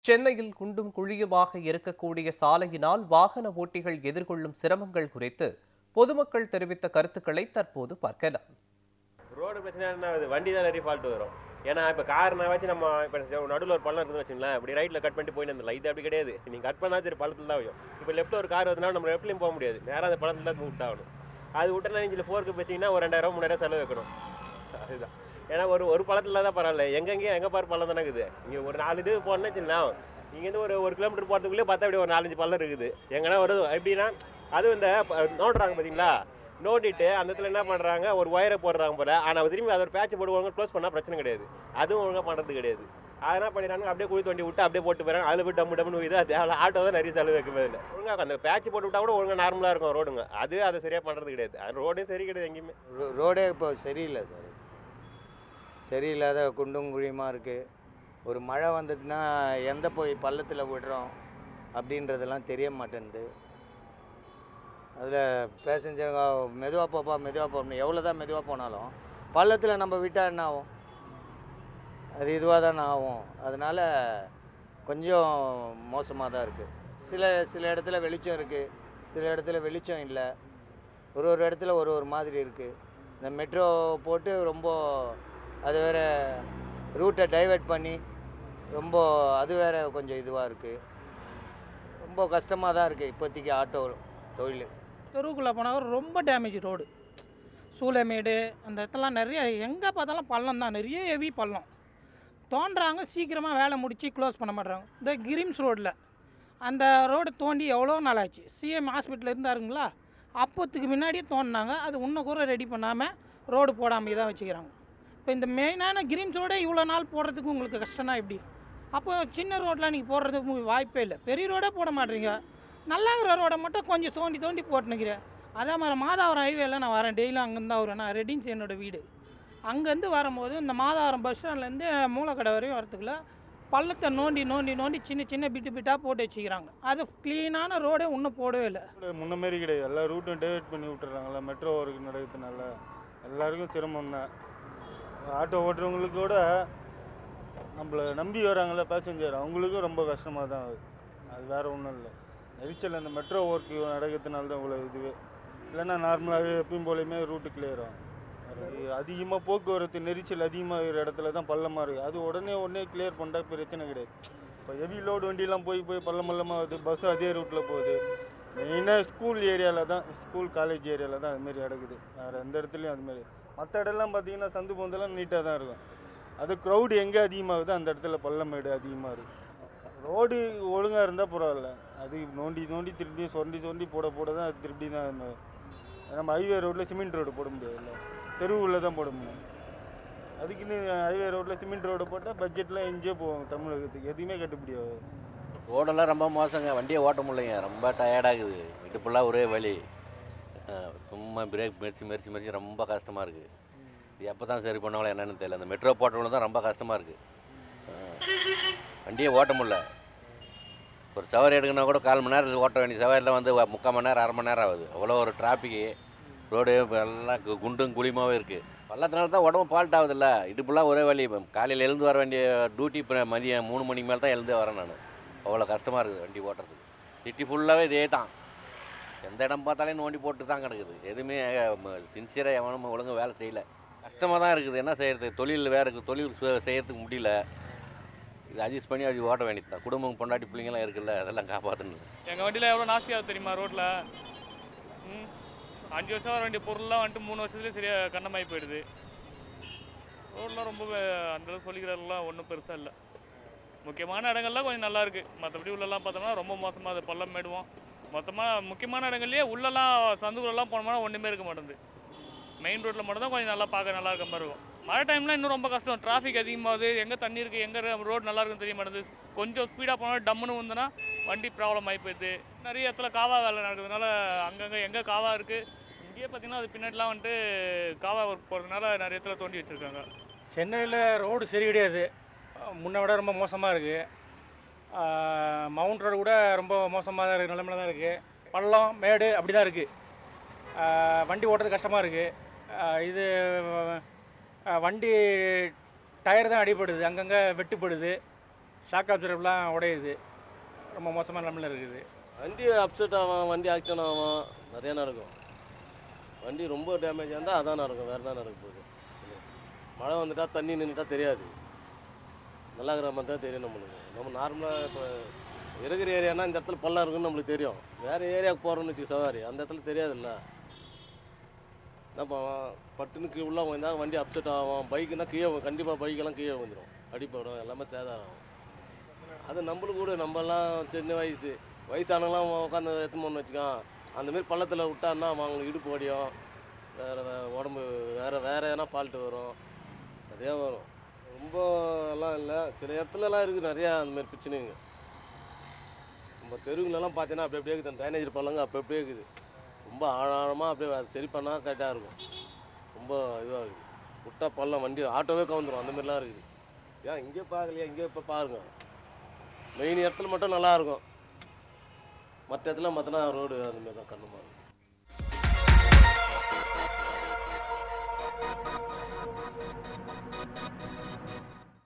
சென்னையில் குண்டும் குழியுமாக இருக்கக்கூடிய சாலையினால் வாகன ஓட்டிகள் எதிர்கொள்ளும் சிரமங்கள் குறித்து பொதுமக்கள் தெரிவித்த கருத்துக்களை தற்போது பார்க்கலாம். ரோடு பிரச்சனை என்ன ஆகுது? வண்டி தான் நிறைய ஃபால்ட் வரும். ஏன்னா இப்போ கார்னா வச்சு நம்ம இப்போ நடுவில் ஒரு பள்ளம் இருக்குன்னு வச்சுங்களேன், இப்படி ரைட்டில் கட் பண்ணிட்டு போயிட்டு இருந்தலாம். இது அப்படி கிடையாது. நீங்கள் கட் பண்ணா சரி பள்ளத்தில் தான் வரும். இப்போ லெஃப்ட்டில் ஒரு கார் வருதுன்னா நம்ம லெஃப்ட்லையும் போக முடியாது. நேராக அந்த பள்ளத்தில் தான் விட்டாகணும். அது விட்டனா இஞ்சில் ஃபோர்க்கு வச்சிங்கன்னா ஒரு 2000 3000 செலவு வைக்கணும். அதுதான். ஏன்னா ஒரு ஒரு பள்ளத்தில் தான் பரவாயில்ல. எங்கெங்கேயும் எங்கே பாரு பள்ளம் தானே இருக்குது. இங்கே ஒரு 4 இது போனேன்னு வச்சுங்களேன், இங்கேருந்து ஒரு கிலோமீட்டர் போகிறதுக்குள்ளே பார்த்தா அப்படி ஒரு 4 5 பள்ளம் இருக்குது. எங்கன்னா வருது எப்படின்னா அதுவும் இந்த நோண்டுறாங்க பார்த்தீங்களா, நோண்டிட்டு அந்த இடத்துல என்ன பண்ணுறாங்க, ஒரு ஒயரை போடுறாங்க போல. ஆனால் திரும்பி அதை ஒரு பேட்ச் போடுவாங்க, க்ளோஸ் பண்ணால் பிரச்சனை கிடையாது. அதுவும் ஒழுங்காக பண்ணுறது கிடையாது. அதை என்ன பண்ணிடுறாங்க, அப்படியே குழி தோண்டி விட்டு அப்படியே போட்டு போயிறாங்க. அதில் போய் டம்மு டம்முன்னு இது தேவை ஆட்டோ தான் நிறைய செலவு வைக்கவே இல்லை. ஒழுங்காக அந்த பேட்ச் போட்டு விட்டா கூட ஒழுங்காக நார்மலாக இருக்கும் ரோடுங்க. அது அதை சரியாக பண்ணுறது கிடையாது. அது ரோடே சரி கிடையாது எங்கேயுமே. ரோடே இப்போ சரியில்லை சார். சரியில்லாத குண்டும் குழியுமா இருக்குது. ஒரு மழை வந்ததுன்னா எந்த போய் பள்ளத்தில் விடுறோம் அப்படின்றதெல்லாம் தெரிய மாட்டேன்து. அதில் பேசஞ்சருங்க மெதுவாக போப்பா மெதுவாக போகணும், எவ்வளோ தான் மெதுவாக போனாலும் பள்ளத்தில் நம்ம விட்டால் என்ன ஆகும்? அது இதுவாக தானே ஆகும். அதனால் கொஞ்சம் மோசமாக தான் இருக்குது. சில இடத்துல வெளிச்சம் இருக்குது, சில இடத்துல வெளிச்சம் இல்லை. ஒரு இடத்துல ஒரு மாதிரி இருக்குது. இந்த மெட்ரோ போட்டு ரொம்ப அது வேறு ரூட்டை டைவர்ட் பண்ணி ரொம்ப அது வேறு கொஞ்சம் இதுவாக இருக்குது. ரொம்ப கஷ்டமாக தான் இருக்குது இப்போதைக்கு ஆட்டோ தொழில். தெருவுக்குள்ளே போனால் ரொம்ப டேமேஜ் ரோடு. சூளைமேடு அந்த இடத்துலாம் நிறைய எங்கே பார்த்தாலும் பள்ளம் தான், நிறைய ஹெவி பள்ளம். தோன்றாங்க, சீக்கிரமாக வேலை முடித்து க்ளோஸ் பண்ண மாட்றாங்க. இந்த கிரிம்ஸ் ரோட்டில் அந்த ரோடு தோண்டி எவ்வளோ நாள் ஆச்சு. சிஎம் ஹாஸ்பிட்டலில் இருந்தாருங்களா, அப்போத்துக்கு முன்னாடியே தோண்டினாங்க. அது இன்னும் கூட ரெடி பண்ணாமல் ரோடு போடாமல் தான் வச்சுக்கிறாங்க. இப்போ இந்த மெயினான கிரிம்ஸ் ரோடே இவ்வளோ நாள் போடுறதுக்கு உங்களுக்கு கஷ்டம்னா எப்படி? அப்போ சின்ன ரோட்டில் நீங்கள் போடுறதுக்கு வாய்ப்பே இல்லை. பெரிய ரோடே போட மாட்டீங்க. நல்லாங்கிற ரோடை மட்டும் கொஞ்சம் தோண்டி போட்டுனுக்கிறேன். அதே மாதிரி மாதாவரம் ஹைவேல நான் வரேன், டெய்லியும் அங்கேருந்து தான் வருவேன். நான் ரெடின்ஸ் என்னோடய வீடு. அங்கேருந்து வரும்போது இந்த மாதாவரம் பஸ் ஸ்டாண்ட்லேருந்து மூலக்கடை வரையும் வரத்துக்குள்ள பள்ளத்தை நோண்டி சின்ன சின்ன பிட்டாக போட்டு வச்சுக்கிறாங்க. அது க்ளீனான ரோடே இன்னும் போடவே இல்லை. முன்ன மாரி கிடையாது. எல்லா ரூட்டும் டைவர்ட் பண்ணி விட்டுறாங்களா, மெட்ரோ ஒர்க் நடக்கிறதுனால எல்லாருக்கும் சிரமம் தான். ஆட்டோ ஓட்டுறவங்களுக்கு கூட நம்மளை நம்பி வராங்களே பேசஞ்சர், அவங்களுக்கும் ரொம்ப கஷ்டமாக தான் ஆகுது. அது வேறு ஒன்றும் இல்லை. நெரிச்சல் அந்த மெட்ரோ ஒர்க்கு நடக்கிறதுனால தான் இவ்வளோ இதுவே. இல்லைன்னா நார்மலாகவே எப்பயும் போலையுமே ரூட்டு கிளியர் ஆகும். அதிகமாக போக்குவரத்து நெரிச்சல் அதிகமாக இருக்கிற இடத்துல தான் பள்ளமாக இருக்குது. அது உடனே கிளியர் பண்ணால் பிரச்சனை கிடையாது. இப்போ ஹெவி லோடு வண்டியெலாம் போய் பள்ளமாக வருது, பஸ்ஸு அதே ரூட்டில் போகுது. மெயினாக ஸ்கூல் ஏரியாவில் தான், ஸ்கூல் காலேஜ் ஏரியாவில் தான் அதுமாரி நடக்குது. வேறு எந்த இடத்துலையும் அதுமாரி. மற்ற இடம்லாம் பார்த்திங்கன்னா சந்து பொந்தெல்லாம் நீட்டாக தான் இருக்கும். அது க்ரௌடு எங்கே அதிகமாகுதோ அந்த இடத்துல பள்ளமேடு அதிகமாக இருக்குது. ரோடு ஒழுங்காக இருந்தால் பரவாயில்ல. அது நோண்டி திருப்பியும் சொண்டி போட தான் அது திருப்பி தான். நம்ம ஹைவே ரோட்டில் சிமெண்ட் ரோடு போட முடியாதுல்ல, தெருவில் தான் போட முடியும். அதுக்குன்னு ஹைவே ரோட்டில் சிமெண்ட் ரோடு போட்டால் பட்ஜெட்லாம் எங்கேயோ போவோம். தமிழகத்துக்கு எதுவுமே கட்டுப்படியாது. ரோடெல்லாம் ரொம்ப மோசங்க, வண்டியை ஓட்ட முடியலைங்க. ரொம்ப டயர்டாகுது. இடுப்புலாம் ஒரே வலி. சும்மா பிரேக் மெரிச்சு ரொம்ப கஷ்டமாக இருக்குது. இது எப்போ தான் சரி பண்ணாங்களோ என்னென்னு தெரியல. அந்த மெட்ரோ போட்டவங்களும் தான் ரொம்ப கஷ்டமாக இருக்குது. வண்டியை ஓட்ட முடியல. ஒரு சவாரி எடுக்கணுன்னா கூட 1/4 மணி நேரத்தில் ஓட்ட வேண்டிய சவாரியில் வந்து 3/4 மணி நேரம் 1/2 மணி நேரம் ஆகுது. அவ்வளோ ஒரு டிராஃபிக்கு. ரோடு எல்லாம் குண்டும் குழியுமாவே இருக்குது. பள்ளத்தினால தான் உடம்பு ஃபால்ட் ஆகுதில்ல. இடுப்புலாம் ஒரே வலி. காலையில் எழுந்து வர வேண்டிய டியூட்டி இப்போ மதியம் 3 மணிக்கு மேலே தான் எழுந்தே வரேன் நான். அவ்வளோ கஷ்டமாக இருக்குது வண்டி ஓட்டுறதுக்கு. சிட்டி ஃபுல்லாகவே இதே தான். எந்த இடம் பார்த்தாலே நோண்டி போட்டு தான் கிடக்குது. எதுவுமே சின்சியராக எவனும் ஒழுங்காக வேலை செய்யலை. கஷ்டமாக தான் இருக்குது. என்ன செய்கிறது? தொழில் வேறு இருக்குது. தொழில் செய்கிறதுக்கு முடியல. இது அட்ஜஸ்ட் பண்ணி அது ஓட்ட வேண்டியது தான். குடும்பம் பொண்டாட்டி பிள்ளைங்களாம் இருக்குல்ல, அதெல்லாம் காப்பாற்றணும். எங்கள் வண்டியில் எவ்வளோ நாஸ்தியாக தெரியுமா ரோட்டில்? 5 வருஷம் வர வேண்டிய பொருள்லாம் வந்துட்டு 3 வருஷத்துலேயே சரியாக கண்ணமாகி போயிடுது. ரோடெலாம் ரொம்ப அந்தளவு சொல்லிக்கிறதெல்லாம் ஒன்றும் பெருசாக இல்லை. முக்கியமான இடங்கள்லாம் கொஞ்சம் நல்லா இருக்குது. மற்றபடி உள்ளெல்லாம் பார்த்தோம்னா ரொம்ப மோசமாக அது பள்ளம் மேடுவோம். மொத்தமாக முக்கியமான இடங்கள்லேயே உள்ளெல்லாம் சந்துக்குள்ளெல்லாம் போனோம்னா ஒன்றுமே இருக்க மாட்டேங்குது. மெயின் ரோட்டில் மட்டும் தான் கொஞ்சம் நல்லா பார்க்க நல்லா இருக்க மாதிரி இருக்கும். மழை டைம்லாம் இன்னும் ரொம்ப கஷ்டம். டிராஃபிக் அதிகமாகுது. எங்கே தண்ணி இருக்குது, எங்கே ரோடு நல்லா இருக்குன்னு தெரிய மாட்டேங்குது. கொஞ்சம் ஸ்பீடாக போனால் டம்முன்னு வந்தோன்னா வண்டி ப்ராப்ளம் ஆகி போயிடுது. நிறைய இடத்துல காவா வேலை நடக்கிறதுனால அங்கங்கே எங்கே காவா இருக்குது, இங்கேயே பார்த்திங்கன்னா அது பின்னாடிலாம் வந்துட்டு காவா ஒர்க் போகிறதுனால நிறைய இடத்துல தோண்டி வச்சுருக்காங்க. சென்னையில் ரோடு சரி கிடையாது. முன்னை விட ரொம்ப மோசமாக இருக்குது. மவுண்ட் ரோடு கூட ரொம்ப மோசமாக தான் இருக்குது, நிலைமையில தான் இருக்குது. பள்ளம் மேடு அப்படி தான் இருக்குது. வண்டி ஓட்டுறது கஷ்டமாக இருக்குது. இது வண்டி டயர் தான் அடிபடுது, அங்கங்கே வெட்டுப்படுது. ஷாக் அப்சர்வெலாம் உடையுது, ரொம்ப மோசமான நிலமையில் இருக்குது. வண்டி அப்செட் ஆகும், வண்டி ஆக்சிடென்ட் ஆகும், நிறையா நடக்கும். வண்டி ரொம்ப டேமேஜ் இருந்தால் அதான் நடக்கும், வேறு என்ன நடக்க போகுது. மழை வந்துட்டா தண்ணி நின்றுட்டா தெரியாது, நல்லா இருக்கிற மாதிரி தான் தெரியும் நம்மளுக்கு. நம்ம நார்மலாக இப்போ இருக்கிற ஏரியானா இந்த இடத்துல பள்ளம் இருக்குன்னு நம்மளுக்கு தெரியும். வேறு ஏரியாவுக்கு போகிறோம்னு வச்சுக்க சவாரி, அந்த இடத்துல தெரியாதுல்ல. நம்ம பட்டுன்னு உள்ளே வந்தால் வண்டி அப்செட் ஆகும். பைக்குனா கீழே கண்டிப்பாக பைக்கெல்லாம் கீழே வந்துடும், அடிப்படும், எல்லாமே சேதாரம் ஆகும். அது நம்மளுக்கு கூட நம்மலாம் சின்ன வயசானவங்களாம் உட்காந்து எடுத்துமோன்னு வச்சுக்கோன், அந்தமாரி பள்ளத்தில் விட்டான்னா அவங்களுக்கு இடுப்பு வடியும், வேறு உடம்பு வேறு எதனா ஃபால்ட்டு வரும், நிறையா வரும். ரொம்ப எல்லாம் இல்லை, சில இடத்துலலாம் இருக்குது நிறையா அந்தமாரி பிரச்சனைங்க. நம்ம தெருவுங்களெல்லாம் பார்த்தீங்கன்னா அப்படியே இருக்குது, அந்த ட்ரைனேஜ் பள்ளங்க அப்படியே இருக்குது. ரொம்ப ஆழமாக அப்படியே அது சரி பண்ணால் கரெக்டாக இருக்கும். ரொம்ப இதுவாகுது, விட்டா பள்ளம் வண்டி ஆட்டோவே கவுந்துடும், அந்தமாரிலாம் இருக்குது. ஏன் இங்கே பார்க்கலையா, இங்கே இப்போ பாருங்கள். மெயின் இடத்துல மட்டும் நல்லாயிருக்கும், மற்ற இடத்துல பார்த்தோன்னா ரோடு அந்தமாரி தான் கண்ணமாக இருக்கும்.